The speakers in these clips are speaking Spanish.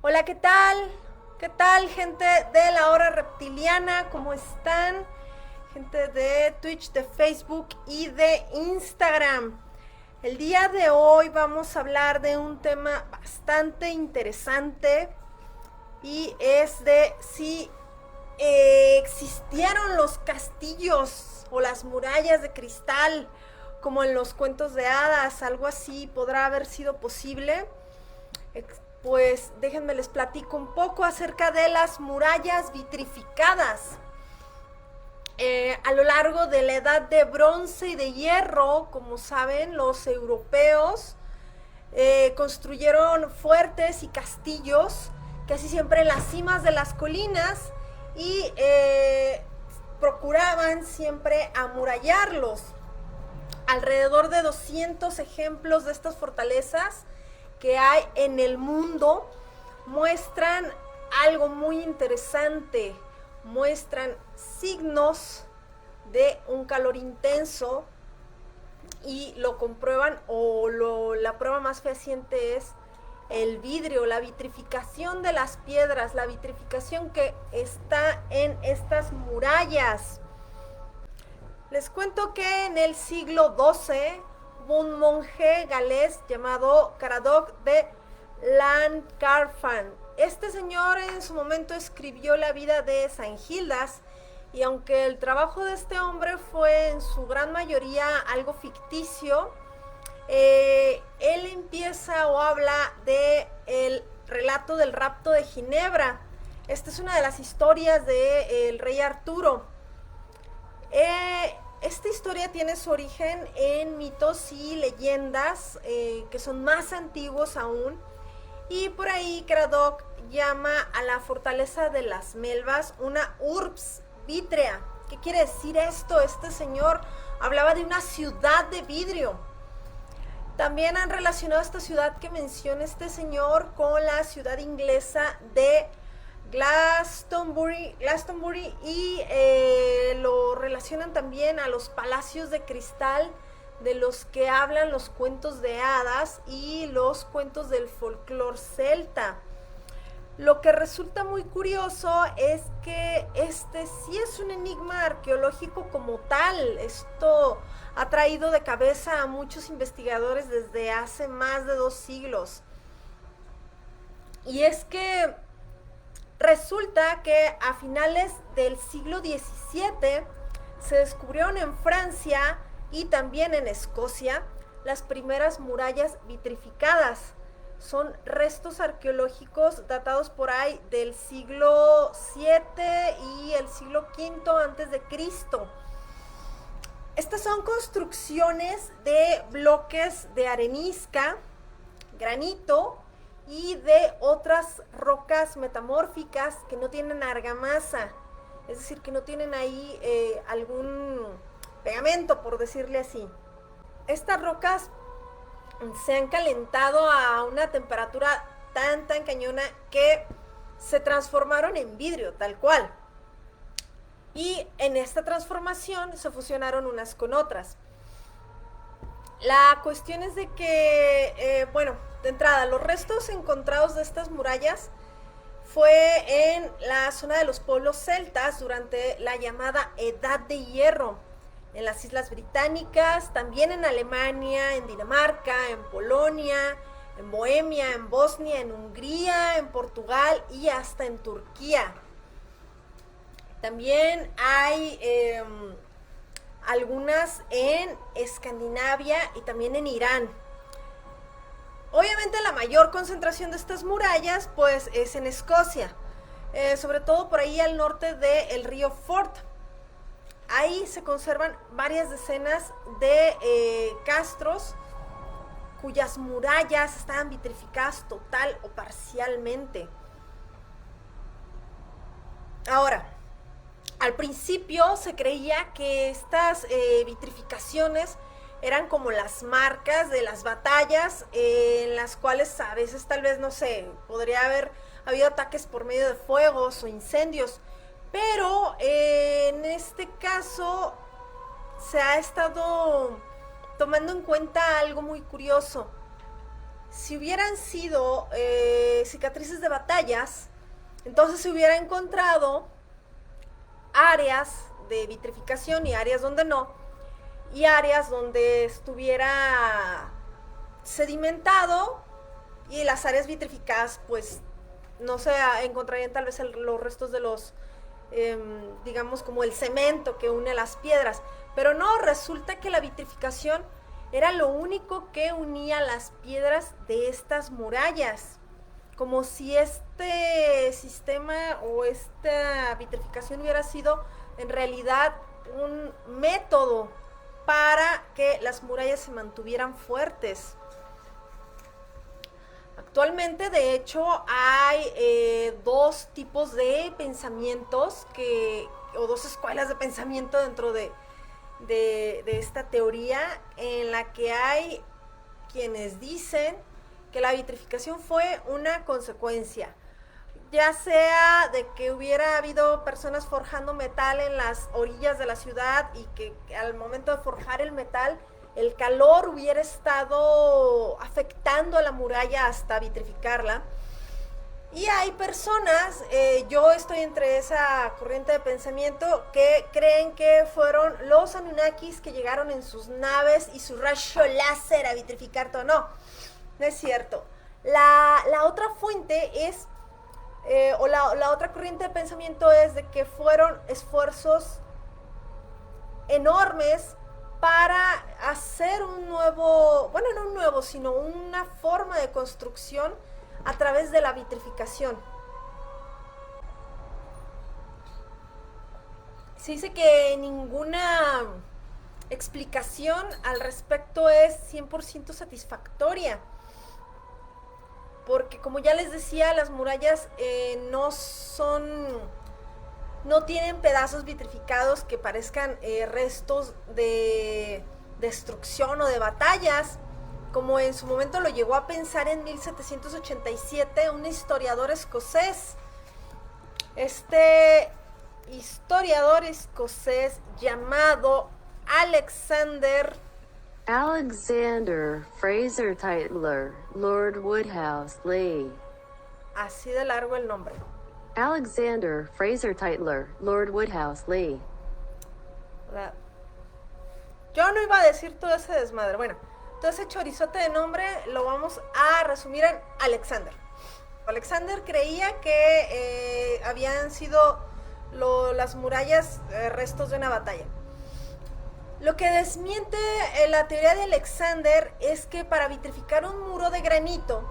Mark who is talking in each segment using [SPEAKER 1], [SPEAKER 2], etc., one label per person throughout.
[SPEAKER 1] Hola, ¿qué tal? ¿Qué tal, gente de la hora reptiliana? ¿Cómo están? Gente de Twitch, de Facebook y de Instagram. El día de hoy vamos a hablar de un tema bastante interesante y es de si existieron los castillos o las murallas de cristal como en los cuentos de hadas, algo así podrá haber sido posible. Pues déjenme les platico un poco acerca de las murallas vitrificadas. A lo largo de la edad de bronce y de hierro, como saben, los europeos construyeron fuertes y castillos, casi siempre en las cimas de las colinas, y procuraban siempre amurallarlos. Alrededor de 200 ejemplos de estas fortalezas que hay en el mundo muestran algo muy interesante, muestran signos de un calor intenso y lo comprueban la prueba más fehaciente es el vidrio, la vitrificación de las piedras, la vitrificación que está en estas murallas. Les cuento que en el siglo XII hubo un monje galés llamado Caradoc de Llancarfan. Este señor en su momento escribió la vida de San Gildas, y aunque el trabajo de este hombre fue en su gran mayoría algo ficticio, él empieza o habla de el relato del rapto de Ginebra. Esta es una de las historias del rey Arturo. Esta historia tiene su origen en mitos y leyendas que son más antiguos aún, y por ahí Cradock llama a la fortaleza de las Melvas una urbs vitrea. ¿Qué quiere decir esto? Este señor hablaba de una ciudad de vidrio. También han relacionado esta ciudad que menciona este señor con la ciudad inglesa de Glastonbury, y lo relacionan también a los palacios de cristal de los que hablan los cuentos de hadas y los cuentos del folclore celta. Lo que resulta muy curioso es que este sí es un enigma arqueológico como tal. Esto ha traído de cabeza a muchos investigadores desde hace más de 2 siglos. Y es que resulta que a finales del siglo XVII se descubrieron en Francia y también en Escocia las primeras murallas vitrificadas. Son restos arqueológicos datados por ahí del siglo VII y el siglo V antes de Cristo. Estas son construcciones de bloques de arenisca, granito y de otras rocas metamórficas que no tienen argamasa, es decir, que no tienen ahí algún pegamento, por decirle así. Estas rocas se han calentado a una temperatura tan cañona que se transformaron en vidrio, tal cual. Y en esta transformación se fusionaron unas con otras. La cuestión es de que, de entrada, los restos encontrados de estas murallas fue en la zona de los pueblos celtas durante la llamada Edad de Hierro, en las Islas Británicas, también en Alemania, en Dinamarca, en Polonia, en Bohemia, en Bosnia, en Hungría, en Portugal y hasta en Turquía. También hay algunas en Escandinavia y también en Irán. Obviamente la mayor concentración de estas murallas pues es en Escocia, sobre todo por ahí al norte del río Forth. Ahí se conservan varias decenas de castros cuyas murallas estaban vitrificadas total o parcialmente. Ahora, al principio se creía que estas vitrificaciones eran como las marcas de las batallas en las cuales a veces tal vez, no sé, podría haber habido ataques por medio de fuegos o incendios, pero en este caso se ha estado tomando en cuenta algo muy curioso. Si cicatrices de batallas, entonces se hubiera encontrado áreas de vitrificación y áreas donde no, y áreas donde estuviera sedimentado, y las áreas vitrificadas pues no se encontrarían tal vez los restos de los digamos como el cemento que une las piedras, pero no, resulta que la vitrificación era lo único que unía las piedras de estas murallas, como si este sistema o esta vitrificación hubiera sido en realidad un método para que las murallas se mantuvieran fuertes. Actualmente, de hecho, hay dos tipos de pensamientos o dos escuelas de pensamiento dentro de esta teoría, en la que hay quienes dicen que la vitrificación fue una consecuencia, ya sea de que hubiera habido personas forjando metal en las orillas de la ciudad y que al momento de forjar el metal el calor hubiera estado afectando a la muralla hasta vitrificarla. Y hay personas, yo estoy entre esa corriente de pensamiento, que creen que fueron los Anunnakis que llegaron en sus naves y su rayo láser a vitrificar todo. No, no es cierto. La otra fuente es, o la otra corriente de pensamiento es de que fueron esfuerzos enormes para hacer un nuevo, bueno, no un nuevo, sino una forma de construcción a través de la vitrificación. Se dice que ninguna explicación al respecto es 100% satisfactoria, porque como ya les decía, las murallas no tienen pedazos vitrificados que parezcan restos de destrucción o de batallas, como en su momento lo llegó a pensar en 1787 un historiador escocés. Este historiador escocés llamado Alexander
[SPEAKER 2] Fraser Tytler, Lord Wodehouse Lee.
[SPEAKER 1] Así de largo el nombre.
[SPEAKER 2] Alexander Fraser Tytler, Lord Wodehouse Lee.
[SPEAKER 1] Yo no iba a decir todo ese desmadre. Bueno, todo ese chorizote de nombre lo vamos a resumir en Alexander. Alexander creía que habían sido las murallas restos de una batalla. Lo que desmiente la teoría de Alexander es que para vitrificar un muro de granito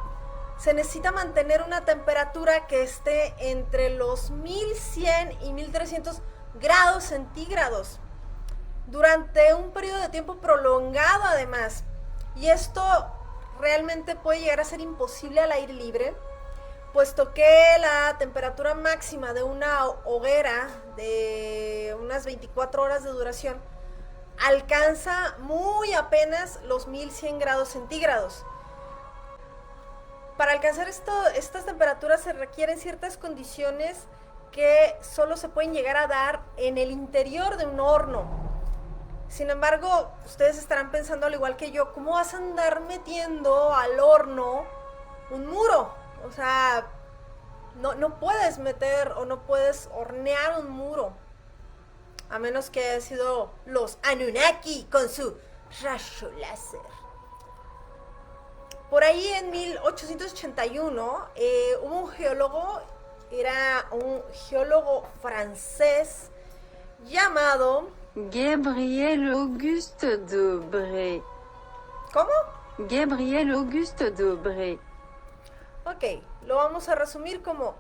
[SPEAKER 1] se necesita mantener una temperatura que esté entre los 1100 y 1300 grados centígrados durante un periodo de tiempo prolongado, además. Y esto realmente puede llegar a ser imposible al aire libre, puesto que la temperatura máxima de una hoguera de unas 24 horas de duración alcanza muy apenas los 1100 grados centígrados. Para alcanzar estas temperaturas se requieren ciertas condiciones que solo se pueden llegar a dar en el interior de un horno. Sin embargo, ustedes estarán pensando al igual que yo, ¿cómo vas a andar metiendo al horno un muro? O sea, no puedes meter o no puedes hornear un muro, a menos que haya sido los Anunnaki con su rayo láser. Por ahí en 1881 hubo un geólogo, era un geólogo francés llamado
[SPEAKER 2] Gabriel Auguste Debré.
[SPEAKER 1] ¿Cómo?
[SPEAKER 2] Gabriel Auguste Debré.
[SPEAKER 1] Ok, lo vamos a resumir como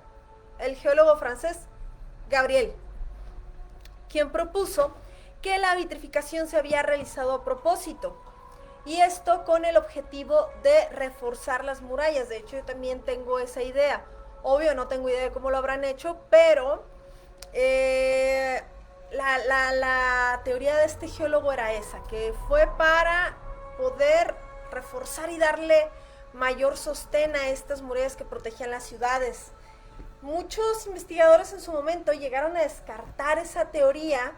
[SPEAKER 1] el geólogo francés Gabriel, quien propuso que la vitrificación se había realizado a propósito, y esto con el objetivo de reforzar las murallas. De hecho, yo también tengo esa idea. Obvio, no tengo idea de cómo lo habrán hecho, pero la teoría de este geólogo era esa, que fue para poder reforzar y darle mayor sostén a estas murallas que protegían las ciudades. Muchos investigadores en su momento llegaron a descartar esa teoría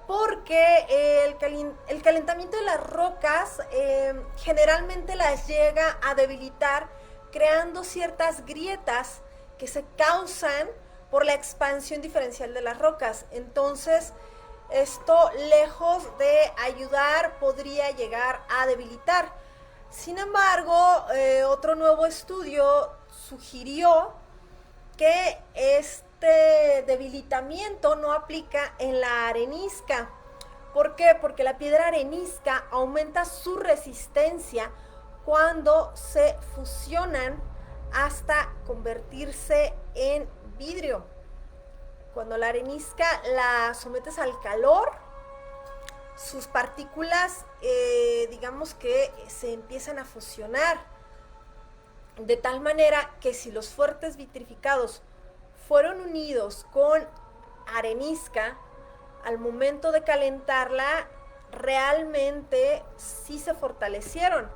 [SPEAKER 1] porque el calentamiento de las rocas generalmente las llega a debilitar, creando ciertas grietas que se causan por la expansión diferencial de las rocas. Entonces, esto, lejos de ayudar, podría llegar a debilitar. Sin embargo, otro nuevo estudio sugirió que este debilitamiento no aplica en la arenisca. ¿Por qué? Porque la piedra arenisca aumenta su resistencia cuando se fusionan hasta convertirse en vidrio. Cuando la arenisca la sometes al calor, sus partículas, digamos que se empiezan a fusionar, de tal manera que si los fuertes vitrificados fueron unidos con arenisca, al momento de calentarla, realmente sí se fortalecieron.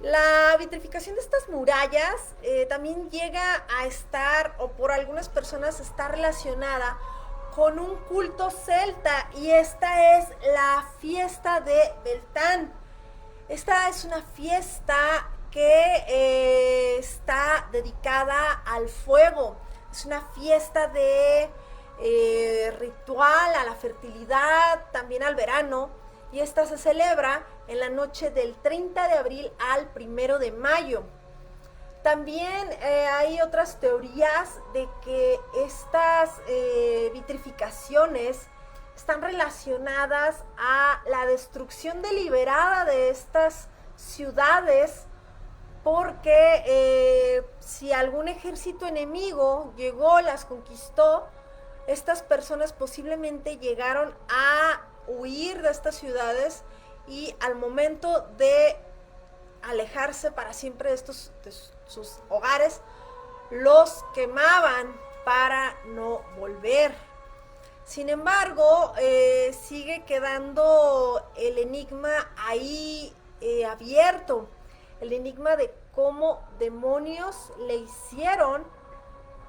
[SPEAKER 1] La vitrificación de estas murallas también llega a estar, o por algunas personas está relacionada con un culto celta, y esta es la fiesta de Beltán. Esta es una fiesta que está dedicada al fuego. Es una fiesta de ritual a la fertilidad, también al verano, y esta se celebra en la noche del 30 de abril al 1 de mayo. También hay otras teorías de que estas vitrificaciones están relacionadas a la destrucción deliberada de estas ciudades, porque si algún ejército enemigo llegó, las conquistó, estas personas posiblemente llegaron a huir de estas ciudades, y al momento de alejarse para siempre de sus hogares, los quemaban para no volver. Sin embargo, sigue quedando el enigma ahí abierto, el enigma de cómo demonios le hicieron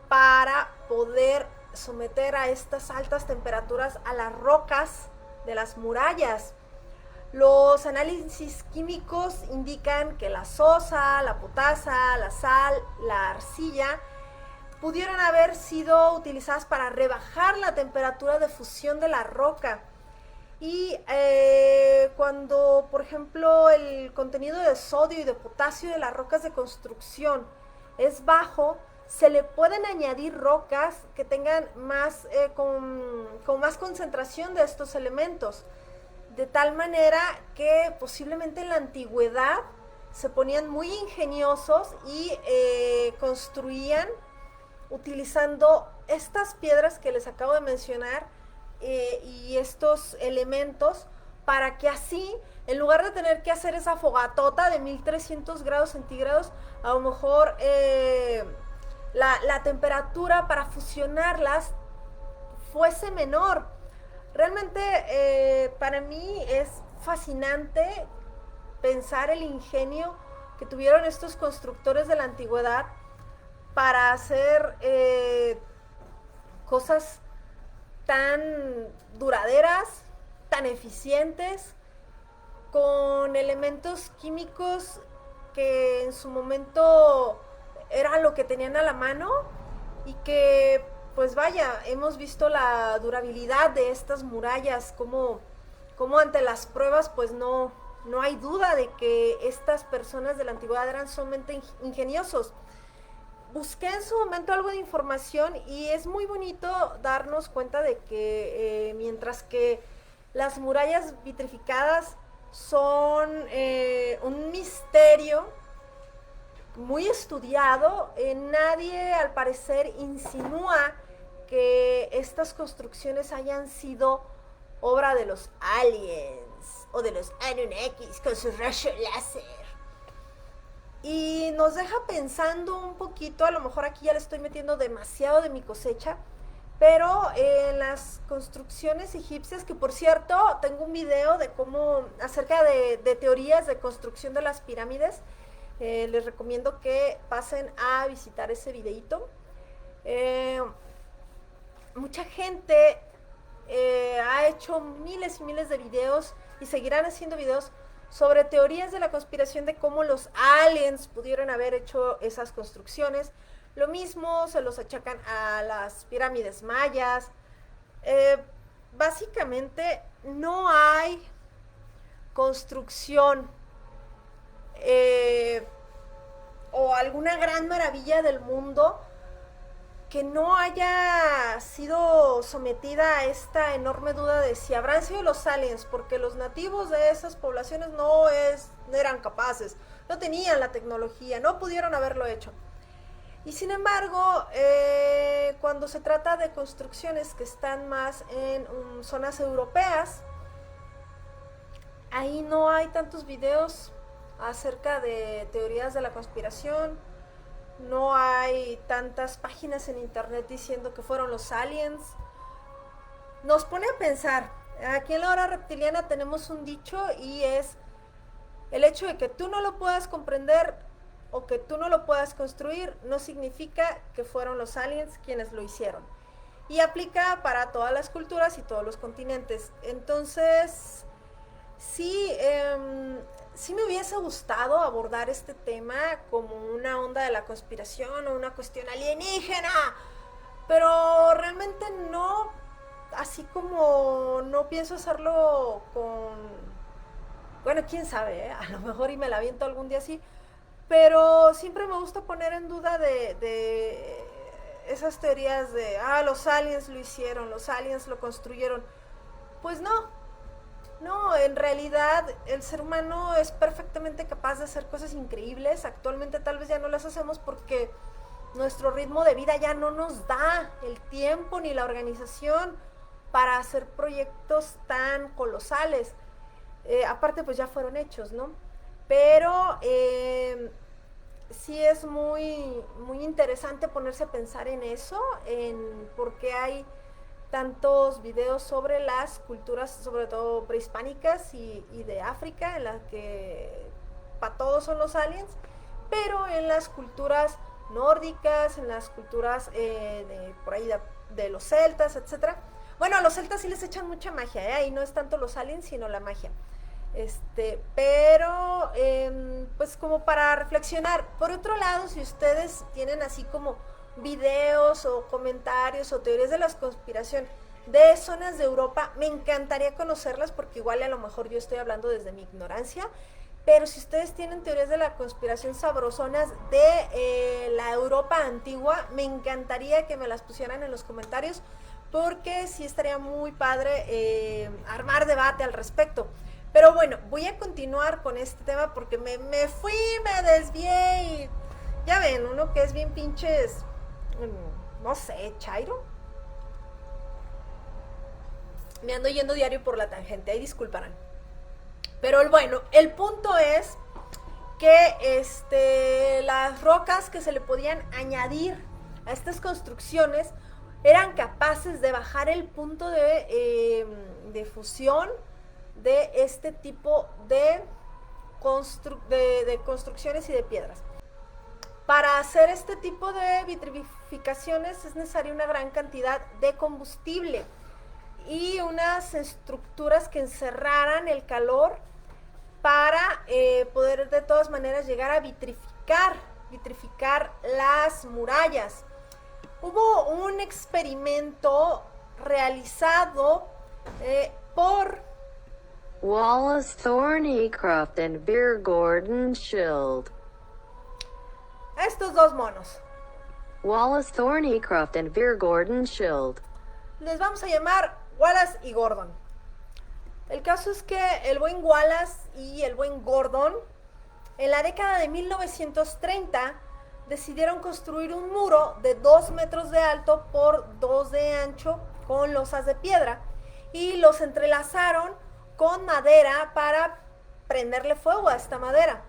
[SPEAKER 1] para poder someter a estas altas temperaturas a las rocas de las murallas. Los análisis químicos indican que la sosa, la potasa, la sal, la arcilla pudieron haber sido utilizadas para rebajar la temperatura de fusión de la roca. Y cuando, por ejemplo, el contenido de sodio y de potasio de las rocas de construcción es bajo, se le pueden añadir rocas que tengan más, con más concentración de estos elementos, de tal manera que posiblemente en la antigüedad se ponían muy ingeniosos y construían utilizando estas piedras que les acabo de mencionar, y estos elementos, para que así, en lugar de tener que hacer esa fogatota de 1300 grados centígrados, a lo mejor la temperatura para fusionarlas fuese menor. Realmente para mí es fascinante pensar el ingenio que tuvieron estos constructores de la antigüedad para hacer cosas tan duraderas, tan eficientes, con elementos químicos que en su momento era lo que tenían a la mano, y que, pues vaya, hemos visto la durabilidad de estas murallas, como ante las pruebas, pues no hay duda de que estas personas de la antigüedad eran sumamente ingeniosos. Busqué en su momento algo de información, y es muy bonito darnos cuenta de que mientras que las murallas vitrificadas son un misterio muy estudiado, nadie al parecer insinúa que estas construcciones hayan sido obra de los aliens o de los Anunnakis con sus rayos láser. Y nos deja pensando un poquito, a lo mejor aquí ya le estoy metiendo demasiado de mi cosecha, pero en las construcciones egipcias, que por cierto tengo un video de cómo, acerca de teorías de construcción de las pirámides, les recomiendo que pasen a visitar ese videito. Mucha gente ha hecho miles y miles de videos, y seguirán haciendo videos sobre teorías de la conspiración de cómo los aliens pudieron haber hecho esas construcciones. Lo mismo se los achacan a las pirámides mayas. Básicamente no hay construcción o alguna gran maravilla del mundo que no haya sido sometida a esta enorme duda de si habrán sido los aliens, porque los nativos de esas poblaciones no eran capaces, no tenían la tecnología, no pudieron haberlo hecho. Y sin embargo, cuando se trata de construcciones que están más en zonas europeas, ahí no hay tantos videos acerca de teorías de la conspiración, no hay tantas páginas en internet diciendo que fueron los aliens. Nos pone a pensar, aquí en la hora reptiliana tenemos un dicho y es el hecho de que tú no lo puedas comprender o que tú no lo puedas construir no significa que fueron los aliens quienes lo hicieron. Y aplica para todas las culturas y todos los continentes. Entonces, sí, sí me hubiese gustado abordar este tema como una onda de la conspiración o una cuestión alienígena, pero realmente no, así como no pienso hacerlo con, bueno, quién sabe, a lo mejor y me la aviento algún día así, pero siempre me gusta poner en duda de esas teorías de, los aliens lo hicieron, los aliens lo construyeron. Pues no, en realidad el ser humano es perfectamente capaz de hacer cosas increíbles. Actualmente tal vez ya no las hacemos porque nuestro ritmo de vida ya no nos da el tiempo ni la organización para hacer proyectos tan colosales. Aparte pues ya fueron hechos, ¿no? Pero sí es muy, muy interesante ponerse a pensar en eso, en por qué hay tantos videos sobre las culturas, sobre todo prehispánicas y de África, en las que para todos son los aliens, pero en las culturas nórdicas, en las culturas por ahí de los celtas, etcétera. Bueno, a los celtas sí les echan mucha magia, ahí no es tanto los aliens, sino la magia. Pero pues como para reflexionar. Por otro lado, si ustedes tienen así como videos o comentarios o teorías de la conspiración de zonas de Europa, me encantaría conocerlas porque igual a lo mejor yo estoy hablando desde mi ignorancia, pero si ustedes tienen teorías de la conspiración sabrosonas de la Europa antigua, me encantaría que me las pusieran en los comentarios porque sí estaría muy padre armar debate al respecto. Pero bueno, voy a continuar con este tema porque me fui, me desvié y ya ven, uno que es bien pinches, no sé, chairo. Me ando yendo diario por la tangente, ahí disculparán. Pero bueno, el punto es que las rocas que se le podían añadir a estas construcciones eran capaces de bajar el punto de fusión de este tipo de construcciones y de piedras. Para hacer este tipo de vitrificaciones es necesaria una gran cantidad de combustible y unas estructuras que encerraran el calor para poder de todas maneras llegar a vitrificar las murallas. Hubo un experimento realizado por
[SPEAKER 2] Wallace Thornycroft and Beer Gordon Schild.
[SPEAKER 1] Estos dos monos.
[SPEAKER 2] Wallace Thornycroft and Beer Gordon Schild.
[SPEAKER 1] Les vamos a llamar Wallace y Gordon. El caso es que el buen Wallace y el buen Gordon, en la década de 1930, decidieron construir un muro de 2 metros de alto por 2 de ancho con losas de piedra y los entrelazaron con madera para prenderle fuego a esta madera.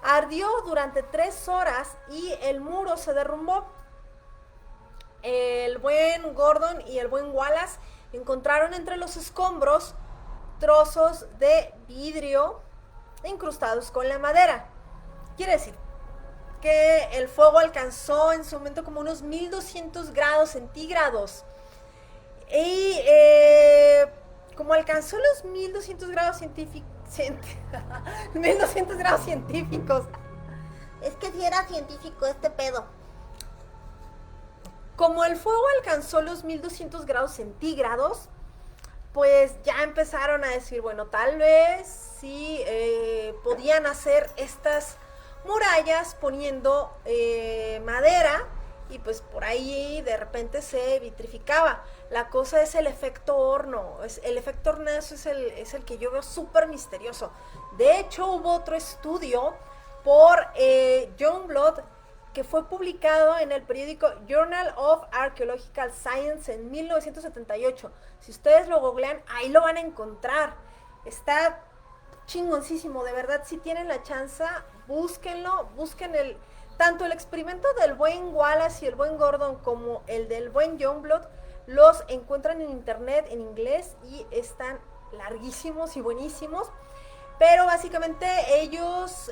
[SPEAKER 1] Ardió durante 3 horas y el muro se derrumbó. El buen Gordon y el buen Wallace encontraron entre los escombros trozos de vidrio incrustados con la madera. Quiere decir que el fuego alcanzó en su momento como unos 1200 grados centígrados. Y como alcanzó los 1200 grados 1200 grados científicos.
[SPEAKER 3] Es que si era científico este pedo.
[SPEAKER 1] Como el fuego alcanzó los 1200 grados centígrados, pues ya empezaron a decir, bueno, tal vez sí podían hacer estas murallas poniendo madera, y pues por ahí de repente se vitrificaba. La cosa es el efecto horno. El efecto hornazo es el que yo veo súper misterioso. De hecho, hubo otro estudio por John Blood que fue publicado en el periódico Journal of Archaeological Science en 1978. Si ustedes lo googlean, ahí lo van a encontrar. Está chingoncísimo, de verdad. Si tienen la chance, búsquenlo, busquen tanto el experimento del buen Wallace y el buen Gordon como el del buen John Blood. Los encuentran en internet en inglés y están larguísimos y buenísimos. Pero básicamente ellos,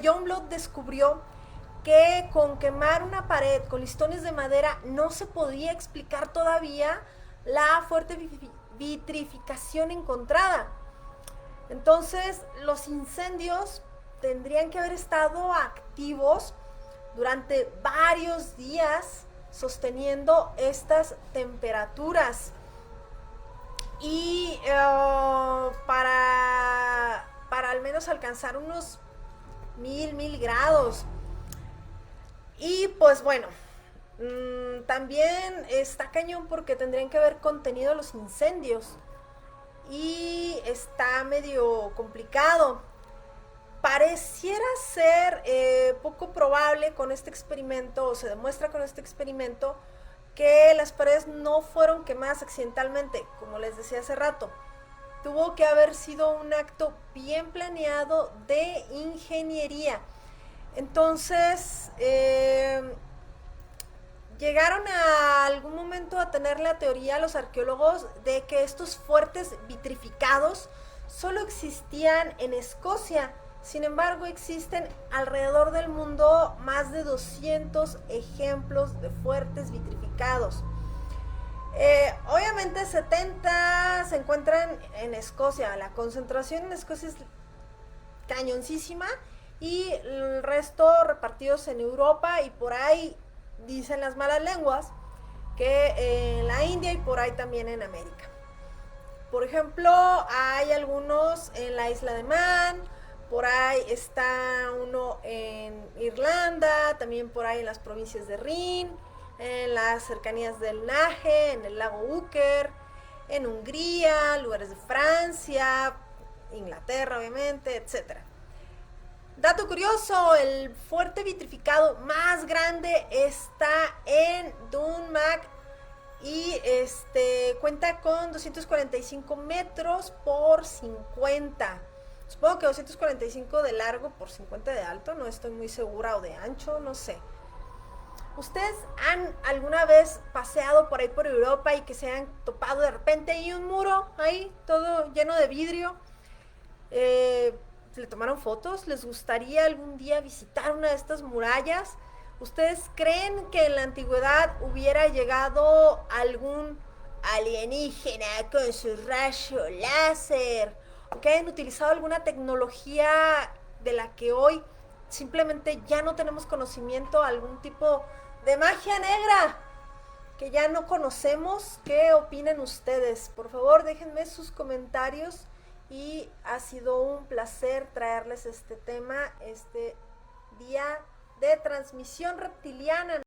[SPEAKER 1] John Blood descubrió que con quemar una pared con listones de madera no se podía explicar todavía la fuerte vitrificación encontrada. Entonces, los incendios tendrían que haber estado activos durante varios días sosteniendo estas temperaturas. Y para al menos alcanzar unos 1000 grados. Y pues bueno, también está cañón porque tendrían que haber contenido los incendios. Y está medio complicado. Pareciera ser poco probable con este experimento, o se demuestra con este experimento, que las paredes no fueron quemadas accidentalmente, como les decía hace rato. Tuvo que haber sido un acto bien planeado de ingeniería. Entonces, llegaron a algún momento a tener la teoría los arqueólogos de que estos fuertes vitrificados solo existían en Escocia. Sin embargo, existen alrededor del mundo más de 200 ejemplos de fuertes vitrificados. Obviamente 70 se encuentran en Escocia. La concentración en Escocia es cañoncísima, y el resto repartidos en Europa, y por ahí dicen las malas lenguas que en la India y por ahí también en América. Por ejemplo, hay algunos en la isla de Man, por ahí está uno en Irlanda, también por ahí en las provincias de Rin, en las cercanías del Nahe, en el lago Úquer, en Hungría, lugares de Francia, Inglaterra obviamente, etcétera. Dato curioso, el fuerte vitrificado más grande está en Dunmac y cuenta con 245 metros por 50. Supongo que 245 de largo por 50 de alto, no estoy muy segura, o de ancho, no sé. ¿Ustedes han alguna vez paseado por ahí por Europa y que se han topado de repente ahí un muro ahí todo lleno de vidrio? ¿Le tomaron fotos? ¿Les gustaría algún día visitar una de estas murallas? ¿Ustedes creen que en la antigüedad hubiera llegado algún alienígena con su rayo láser? ¿O que hayan utilizado alguna tecnología de la que hoy simplemente ya no tenemos conocimiento? ¿Algún tipo de magia negra que ya no conocemos? ¿Qué opinan ustedes? Por favor, déjenme sus comentarios. Y ha sido un placer traerles este tema, este día de transmisión reptiliana.